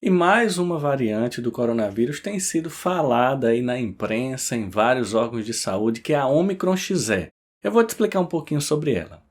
E mais uma variante do coronavírus tem sido falada aí na imprensa, em vários órgãos de saúde, que é a Omicron XE. Eu vou te explicar um pouquinho sobre ela.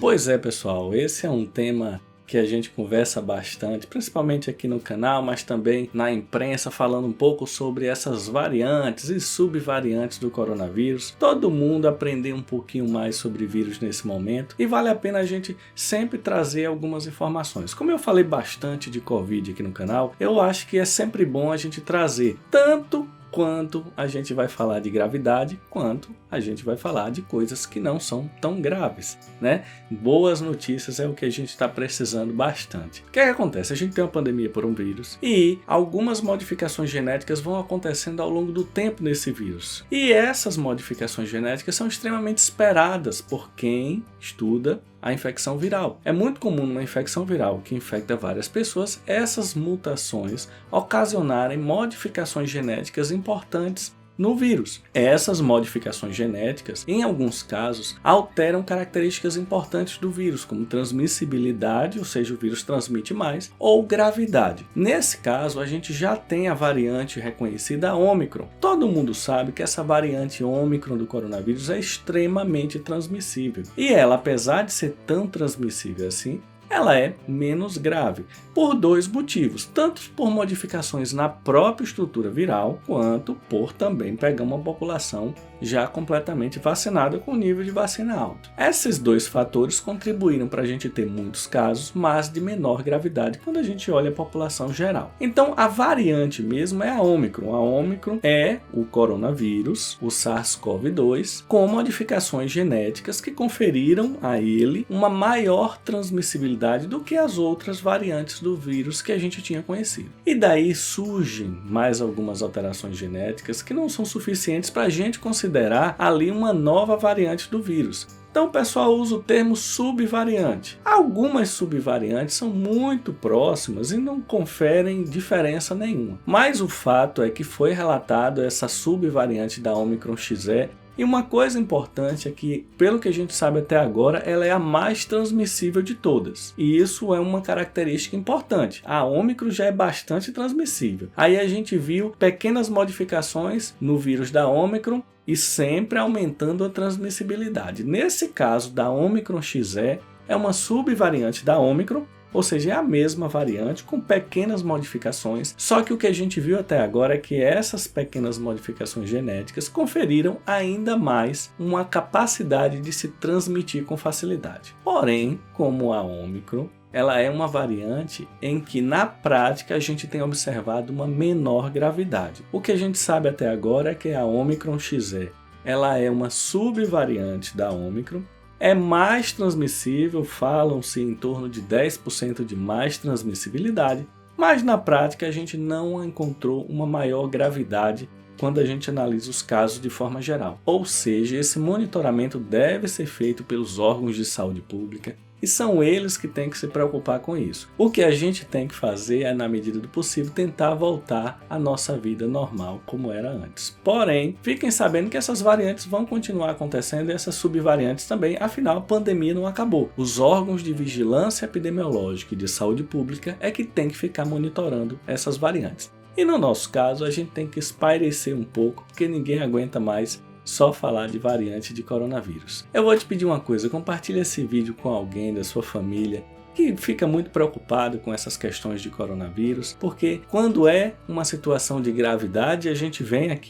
Pois é, pessoal, esse é um tema que a gente conversa bastante, principalmente aqui no canal, mas também na imprensa, falando um pouco sobre essas variantes e subvariantes do coronavírus. Todo mundo aprender um pouquinho mais sobre vírus nesse momento e vale a pena a gente sempre trazer algumas informações. Como eu falei bastante de Covid aqui no canal, eu acho que é sempre bom a gente trazer tanto quanto a gente vai falar de gravidade, quanto a gente vai falar de coisas que não são tão graves, né? Boas notícias é o que a gente está precisando bastante. O que é que acontece? A gente tem uma pandemia por um vírus e algumas modificações genéticas vão acontecendo ao longo do tempo nesse vírus. E essas modificações genéticas são extremamente esperadas por quem estuda a infecção viral. É muito comum numa infecção viral que infecta várias pessoas, essas mutações ocasionarem modificações genéticas importantes no vírus. Essas modificações genéticas, em alguns casos, alteram características importantes do vírus, como transmissibilidade, ou seja, o vírus transmite mais, ou gravidade. Nesse caso, a gente já tem a variante reconhecida, a Omicron. Todo mundo sabe que essa variante Omicron do coronavírus é extremamente transmissível. E ela, apesar de ser tão transmissível assim, ela é menos grave, por dois motivos, tanto por modificações na própria estrutura viral, quanto por também pegar uma população já completamente vacinada com nível de vacina alto. Esses dois fatores contribuíram para a gente ter muitos casos, mas de menor gravidade quando a gente olha a população geral. Então a variante mesmo é a Omicron. A Omicron é o coronavírus, o SARS-CoV-2, com modificações genéticas que conferiram a ele uma maior transmissibilidade do que as outras variantes do vírus que a gente tinha conhecido. E daí surgem mais algumas alterações genéticas que não são suficientes para a gente considerar ali uma nova variante do vírus. Então o pessoal usa o termo subvariante. Algumas subvariantes são muito próximas e não conferem diferença nenhuma. Mas o fato é que foi relatado essa subvariante da Omicron XE. E uma coisa importante é que, pelo que a gente sabe até agora, ela é a mais transmissível de todas. E isso é uma característica importante. A Omicron já é bastante transmissível. Aí a gente viu pequenas modificações no vírus da Omicron e sempre aumentando a transmissibilidade. Nesse caso da Omicron XE, é uma subvariante da Omicron, ou seja, é a mesma variante com pequenas modificações, só que o que a gente viu até agora é que essas pequenas modificações genéticas conferiram ainda mais uma capacidade de se transmitir com facilidade. Porém, como a Omicron, ela é uma variante em que na prática a gente tem observado uma menor gravidade. O que a gente sabe até agora é que a Omicron XE, ela é uma subvariante da Omicron, é mais transmissível, falam-se em torno de 10% de mais transmissibilidade, mas na prática a gente não encontrou uma maior gravidade quando a gente analisa os casos de forma geral. Ou seja, esse monitoramento deve ser feito pelos órgãos de saúde pública e são eles que têm que se preocupar com isso. O que a gente tem que fazer é, na medida do possível, tentar voltar à nossa vida normal como era antes. Porém, fiquem sabendo que essas variantes vão continuar acontecendo e essas subvariantes também, afinal a pandemia não acabou. Os órgãos de vigilância epidemiológica e de saúde pública é que tem que ficar monitorando essas variantes. E no nosso caso, a gente tem que espairecer um pouco, porque ninguém aguenta mais só falar de variante de coronavírus. Eu vou te pedir uma coisa, compartilhe esse vídeo com alguém da sua família que fica muito preocupado com essas questões de coronavírus, porque quando é uma situação de gravidade, a gente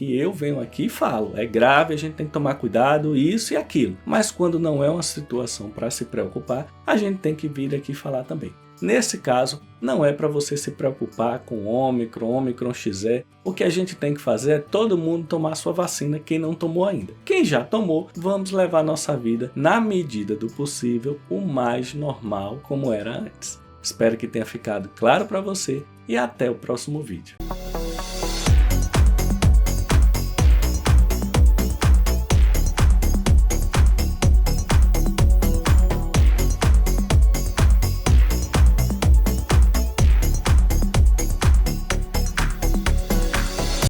eu venho aqui e falo, é grave, a gente tem que tomar cuidado, isso e aquilo. Mas quando não é uma situação para se preocupar, a gente tem que vir aqui falar também. Nesse caso, não é para você se preocupar com Omicron XE. O que a gente tem que fazer é todo mundo tomar sua vacina, quem não tomou ainda. Quem já tomou, vamos levar nossa vida, na medida do possível, o mais normal como era antes. Espero que tenha ficado claro para você e até o próximo vídeo.